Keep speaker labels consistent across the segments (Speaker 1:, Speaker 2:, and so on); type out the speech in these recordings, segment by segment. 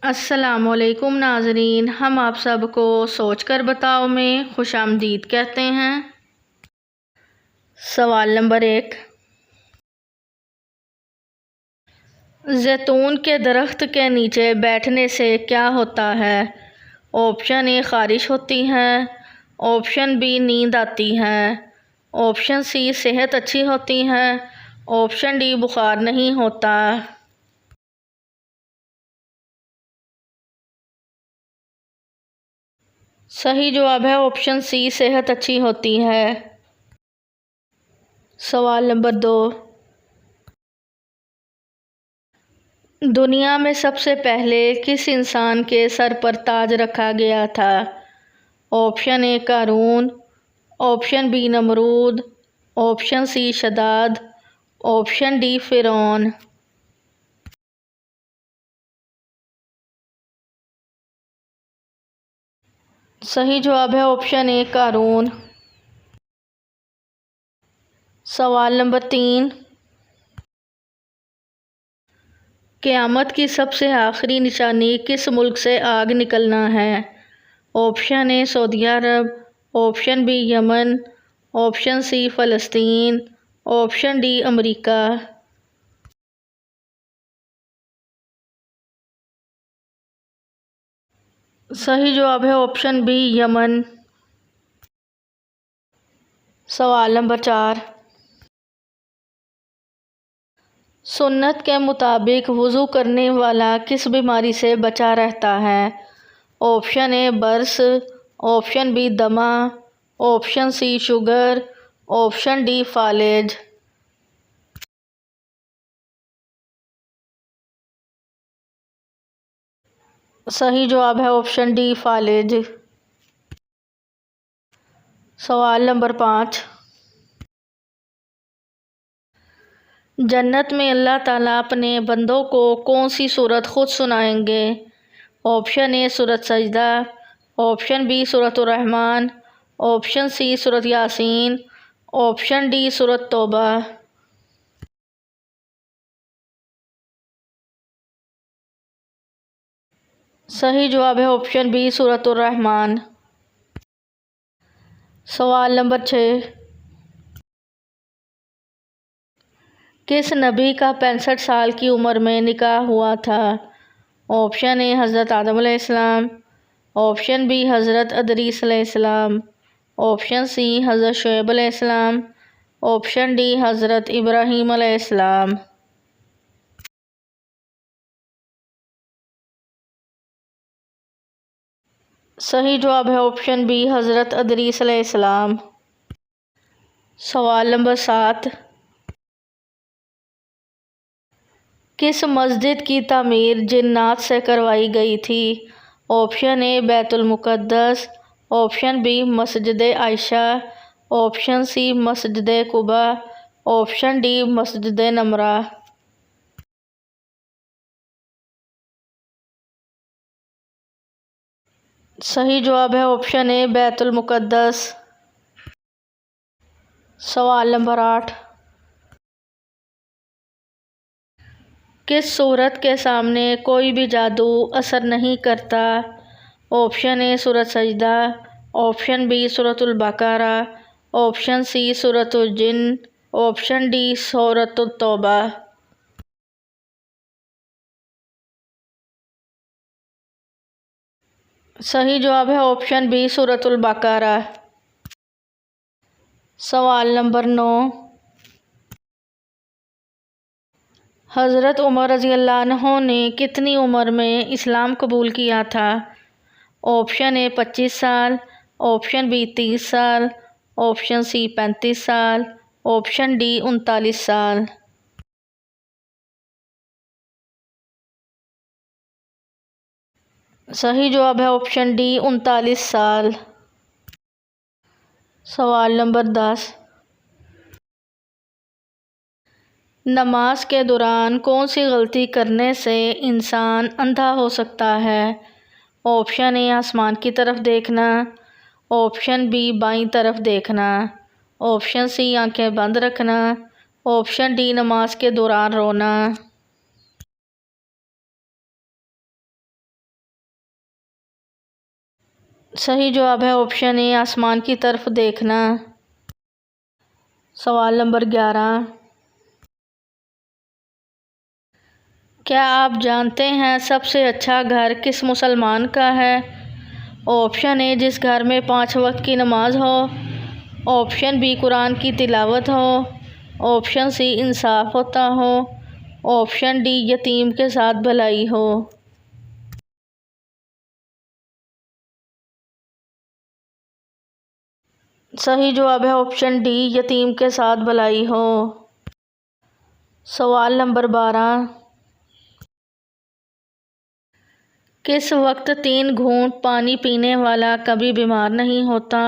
Speaker 1: السلام علیکم ناظرین، ہم آپ سب کو سوچ کر بتاؤ میں خوش آمدید کہتے ہیں۔ سوال نمبر 1، زیتون کے درخت کے نیچے بیٹھنے سے کیا ہوتا ہے؟ آپشن اے خارش ہوتی ہے، آپشن بی نیند آتی ہے، آپشن سی صحت اچھی ہوتی ہے، آپشن ڈی بخار نہیں ہوتا۔ صحیح جواب ہے آپشن سی صحت اچھی ہوتی ہے۔ سوال نمبر 2، دنیا میں سب سے پہلے کس انسان کے سر پر تاج رکھا گیا تھا؟ آپشن اے قارون، آپشن بی نمرود، آپشن سی شداد، آپشن ڈی فرعون۔ صحیح جواب ہے آپشن اے قارون۔ سوال نمبر 3، قیامت کی سب سے آخری نشانی کس ملک سے آگ نکلنا ہے؟ آپشن اے سعودی عرب، آپشن بی یمن، آپشن سی فلسطین، آپشن ڈی امریکہ۔ صحیح جواب ہے آپشن بی یمن۔ سوال نمبر 4، سنت کے مطابق وضو کرنے والا کس بیماری سے بچا رہتا ہے؟ آپشن اے برس، آپشن بی دمہ، option C sugar, option D فالج۔ صحیح جواب ہے آپشن ڈی فالج۔ سوال نمبر 5، جنت میں اللہ تعالیٰ اپنے بندوں کو کون سی سورت خود سنائیں گے؟ آپشن اے سورت سجدہ، آپشن بی سورت الرحمن، آپشن سی سورت یاسین، آپشن ڈی سورت توبہ۔ صحیح جواب ہے آپشن بی سورت الرحمن۔ سوال نمبر 6، کس نبی کا 65 سال کی عمر میں نکاح ہوا تھا؟ آپشن اے حضرت آدم علیہ السلام، آپشن بی حضرت ادریس علیہ السلام، آپشن سی حضرت شعیب علیہ السلام، آپشن ڈی حضرت ابراہیم علیہ السلام۔ صحیح جواب ہے آپشن بی حضرت ادریس علیہ السلام۔ سوال نمبر 7، کس مسجد کی تعمیر جنات سے کروائی گئی تھی؟ آپشن اے بیت المقدس، آپشن بی مسجد عائشہ، آپشن سی مسجد قباء، آپشن ڈی مسجد نمرہ۔ صحیح جواب ہے آپشن اے بیت المقدس۔ سوال نمبر 8، کس سورت کے سامنے کوئی بھی جادو اثر نہیں کرتا؟ آپشن اے سورت سجدہ، آپشن بی سورت البقرہ، آپشن سی سورت الجن، آپشن ڈی سورت التوبہ۔ صحیح جواب ہے آپشن بی سورت البقرہ۔ سوال نمبر 9، حضرت عمر رضی اللہ عنہ نے کتنی عمر میں اسلام قبول کیا تھا؟ آپشن اے 25 سال، آپشن بی 30 سال، آپشن سی 35 سال، آپشن ڈی 39 سال۔ صحیح جواب ہے آپشن ڈی 39 سال۔ سوال نمبر 10، نماز کے دوران کون سی غلطی کرنے سے انسان اندھا ہو سکتا ہے؟ آپشن اے آسمان کی طرف دیکھنا، آپشن بی بائیں طرف دیکھنا، آپشن سی آنکھیں بند رکھنا، آپشن ڈی نماز کے دوران رونا۔ صحیح جواب ہے آپشن اے آسمان کی طرف دیکھنا۔ سوال نمبر 11، کیا آپ جانتے ہیں سب سے اچھا گھر کس مسلمان کا ہے؟ آپشن اے جس گھر میں 5 وقت کی نماز ہو، آپشن بی قرآن کی تلاوت ہو، آپشن سی انصاف ہوتا ہو، آپشن ڈی یتیم کے ساتھ بھلائی ہو۔ صحیح جواب ہے آپشن ڈی یتیم کے ساتھ بھلائی ہو۔ سوال نمبر 12، کس وقت 3 گھونٹ پانی پینے والا کبھی بیمار نہیں ہوتا؟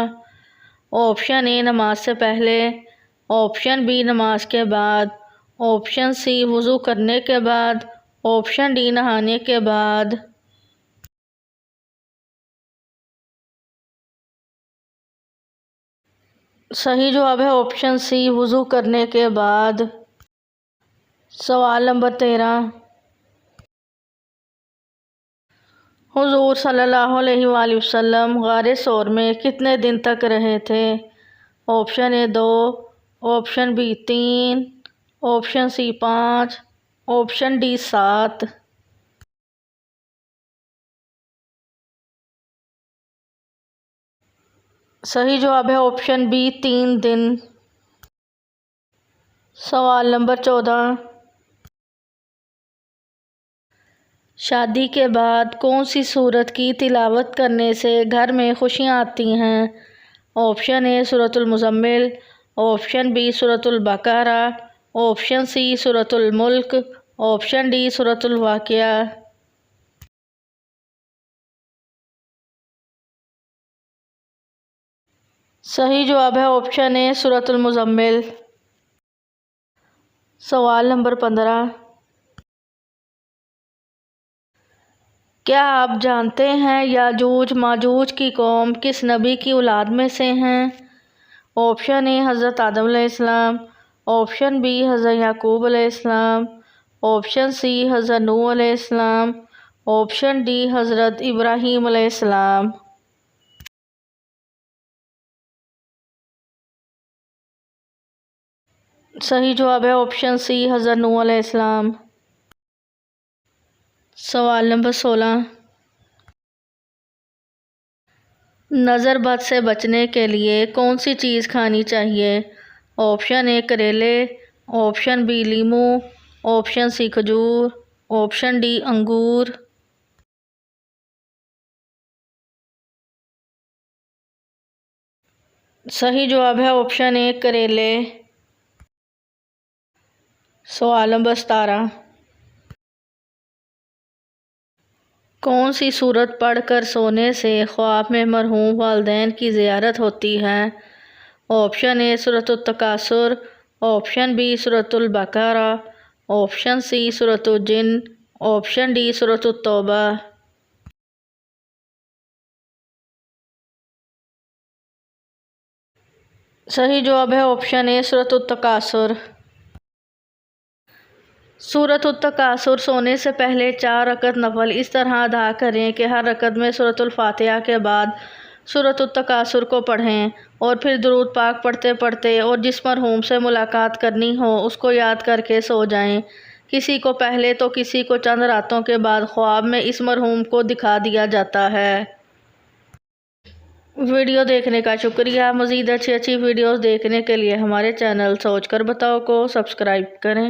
Speaker 1: آپشن اے نماز سے پہلے، آپشن بی نماز کے بعد، آپشن سی وضو کرنے کے بعد، آپشن ڈی نہانے کے بعد۔ صحیح جواب ہے آپشن سی وضو کرنے کے بعد۔ سوال نمبر 13، حضور صلی اللہ علیہ وآلہ وسلم غار ثور میں کتنے دن تک رہے تھے؟ Option A 2، option B 3، option C 5، option D 7۔ صحیح جواب ہے آپشن بی 3 دن۔ سوال نمبر 14، شادی کے بعد کون سی سورت کی تلاوت کرنے سے گھر میں خوشیاں آتی ہیں؟ آپشن اے سورۃ المزمل، آپشن بی سورۃ البقرہ، آپشن سی سورۃ الملک، آپشن ڈی سورۃ الواقعہ۔ صحیح جواب ہے آپشن اے سورۃ المزمل۔ سوال نمبر 15، کیا آپ جانتے ہیں یاجوج ماجوج کی قوم کس نبی کی اولاد میں سے ہیں؟ آپشن اے حضرت آدم علیہ السلام، آپشن بی حضرت یعقوب علیہ السلام، آپشن سی حضرت نوح علیہ السلام، آپشن ڈی حضرت ابراہیم علیہ السلام۔ صحیح جواب ہے آپشن سی حضرت نوح علیہ السلام۔ سوال نمبر 16، نظر بد سے بچنے کے لیے کون سی چیز کھانی چاہیے؟ آپشن اے کریلے، آپشن بی لیمو، آپشن سی کھجور، آپشن ڈی انگور۔ صحیح جواب ہے آپشن اے کریلے۔ سوال نمبر 17، کون سی سورت پڑھ کر سونے سے خواب میں مرحوم والدین کی زیارت ہوتی ہے؟ آپشن اے سورۃ التکاثر، آپشن بی سورۃ البقرہ، آپشن سی سورۃ الجن، آپشن ڈی سورۃ التوبہ۔ صحیح جواب ہے آپشن اے سورۃ التکاثر۔ سورۃ التکاثر سونے سے پہلے 4 رکعت نفل اس طرح ادا کریں کہ ہر رکعت میں سورۃ الفاتحہ کے بعد سورۃ التکاثر کو پڑھیں اور پھر درود پاک پڑھتے پڑھتے اور جس مرحوم سے ملاقات کرنی ہو اس کو یاد کر کے سو جائیں۔ کسی کو پہلے تو کسی کو چند راتوں کے بعد خواب میں اس مرحوم کو دکھا دیا جاتا ہے۔ ویڈیو دیکھنے کا شکریہ۔ مزید اچھی ویڈیوز دیکھنے کے لیے ہمارے چینل سوچ کر بتاؤ کو سبسکرائب کریں۔